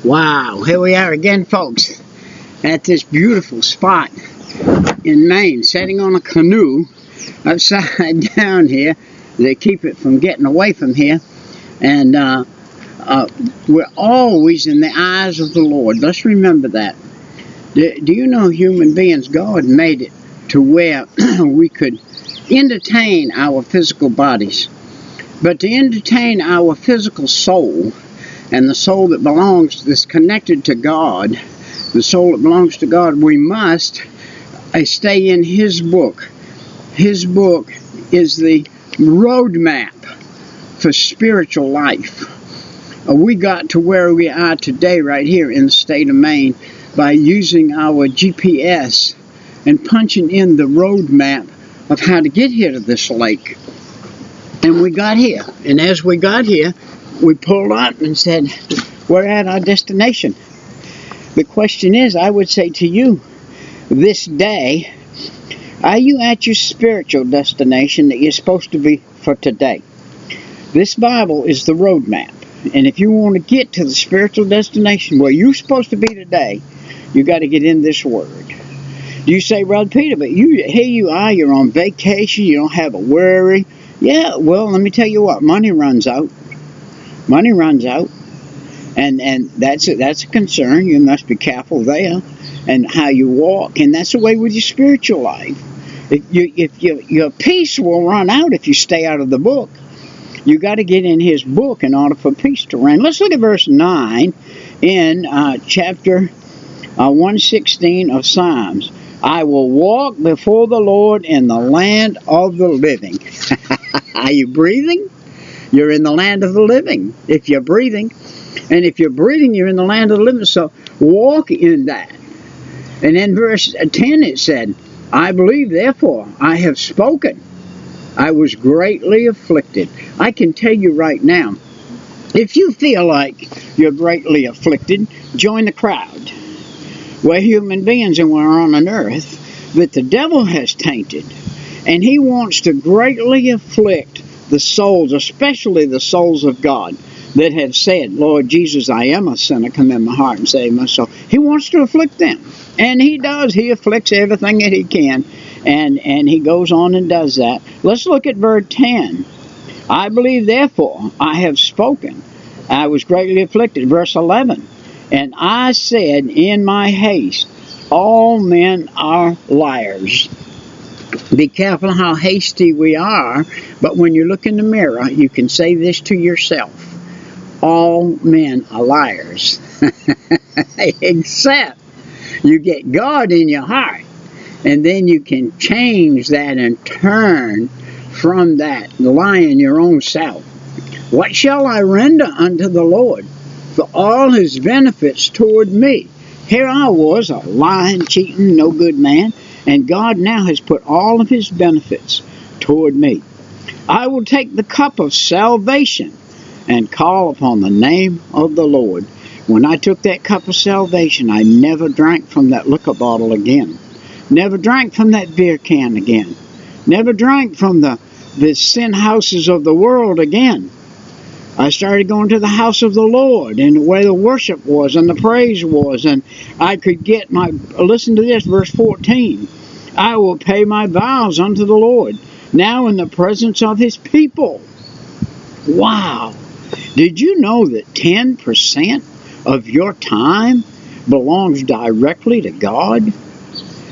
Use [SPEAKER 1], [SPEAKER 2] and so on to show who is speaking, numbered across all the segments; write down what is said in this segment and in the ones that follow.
[SPEAKER 1] Wow, here we are again, folks, at this beautiful spot in Maine, sitting on a canoe upside down here. They keep it from getting away from here, and we're always in the eyes of the Lord. Let's remember that. Do you know, human beings, God made it to where we could entertain our physical bodies, but to entertain our physical soul, and the soul that's connected to God, the soul that belongs to God, we must stay in His book. His book is the roadmap for spiritual life. We got to where we are today right here in the state of Maine by using our GPS and punching in the roadmap of how to get here to this lake. And we got here. And as we got here, we pulled up and said, we're at our destination. The question is, I would say to you, this day, are you at your spiritual destination that you're supposed to be for today? This Bible is the roadmap. And if you want to get to the spiritual destination where you're supposed to be today, you got to get in this Word. You say, Brother Peter, but here you are, you're on vacation, you don't have a worry. Yeah, well, let me tell you what, money runs out. Money runs out, and that's a concern. You must be careful there, and how you walk, and that's the way with your spiritual life. Your peace will run out if you stay out of the book. You got to get in His book in order for peace to reign. Let's look at verse 9 in chapter 116 of Psalms. I will walk before the Lord in the land of the living. Are you breathing? You're in the land of the living if you're breathing. And if you're breathing, you're in the land of the living. So walk in that. And in verse 10 it said, I believe, therefore, I have spoken. I was greatly afflicted. I can tell you right now, if you feel like you're greatly afflicted, join the crowd. We're human beings and we're on an earth that the devil has tainted. And he wants to greatly afflict the souls, especially the souls of God that have said, Lord Jesus, I am a sinner, come in my heart and save my soul. He wants to afflict them. And He does. He afflicts everything that He can. And He goes on and does that. Let's look at verse 10. I believe, therefore, I have spoken. I was greatly afflicted. Verse 11. And I said in my haste, all men are liars. Be careful how hasty we are, but when you look in the mirror, you can say this to yourself. All men are liars. Except you get God in your heart, and then you can change that and turn from that, lying your own self. What shall I render unto the Lord for all His benefits toward me? Here I was, a lying, cheating, no good man, and God now has put all of His benefits toward me. I will take the cup of salvation and call upon the name of the Lord. When I took that cup of salvation, I never drank from that liquor bottle again. Never drank from that beer can again. Never drank from the sin houses of the world again. I started going to the house of the Lord, and where the worship was and the praise was, and I could get listen to this, verse 14. I will pay my vows unto the Lord, now in the presence of His people. Wow. Did you know that 10% of your time belongs directly to God?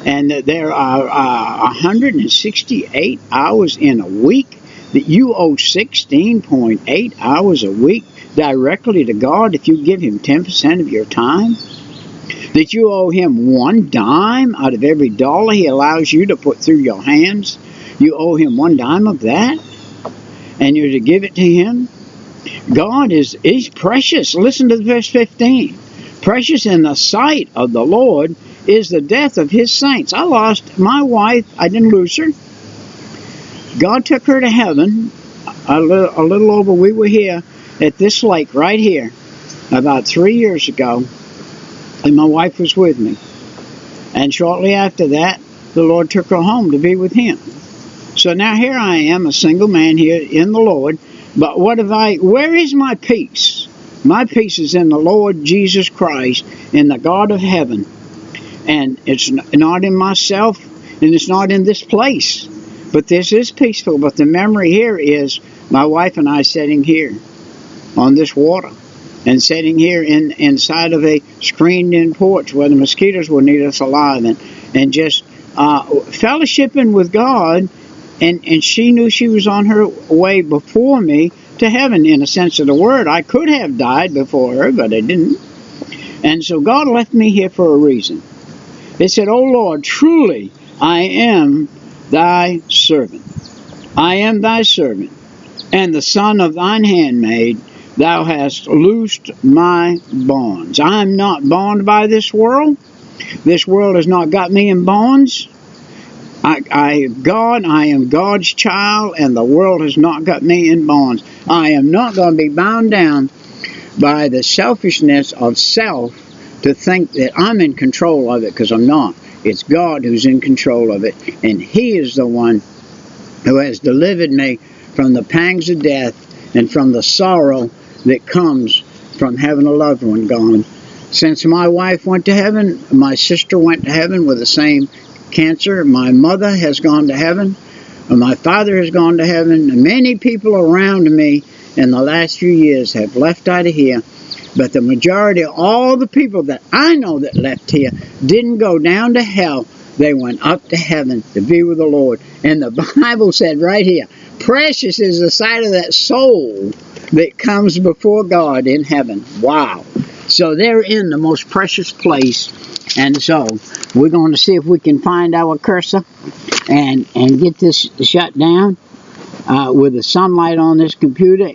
[SPEAKER 1] And that there are 168 hours in a week, that you owe 16.8 hours a week directly to God if you give Him 10% of your time? That you owe Him one dime out of every dollar He allows you to put through your hands? You owe Him one dime of that? And you're to give it to Him? God is precious. Listen to verse 15. Precious in the sight of the Lord is the death of His saints. I lost my wife. I didn't lose her. God took her to heaven a little over. We were here at this lake right here about 3 years ago, and my wife was with me. And shortly after that, the Lord took her home to be with Him. So now here I am, a single man here in the Lord. But where is my peace? My peace is in the Lord Jesus Christ, in the God of heaven. And it's not in myself, and it's not in this place. But this is peaceful. But the memory here is my wife and I sitting here on this water, and sitting here inside of a screened-in porch where the mosquitoes will eat us alive, and just fellowshipping with God. And she knew she was on her way before me to heaven, in a sense of the word. I could have died before her, but I didn't. And so God left me here for a reason. It said, "O Lord, truly I am thy servant. I am thy servant, and the son of thine handmaid. Thou hast loosed my bonds." I am not bound by this world. This world has not got me in bonds. I am God's child, and the world has not got me in bonds. I am not going to be bound down by the selfishness of self to think that I'm in control of it, because I'm not. It's God who's in control of it, and He is the one who has delivered me from the pangs of death and from the sorrow that comes from having a loved one gone. Since my wife went to heaven, my sister went to heaven with the same cancer. My mother has gone to heaven. My father has gone to heaven. Many people around me in the last few years have left out of here. But the majority of all the people that I know that left here didn't go down to hell. They went up to heaven to be with the Lord. And the Bible said right here, precious is the sight of that soul that comes before God in heaven. Wow. So they're in the most precious place. And so we're going to see if we can find our cursor and get this shut down with the sunlight on this computer.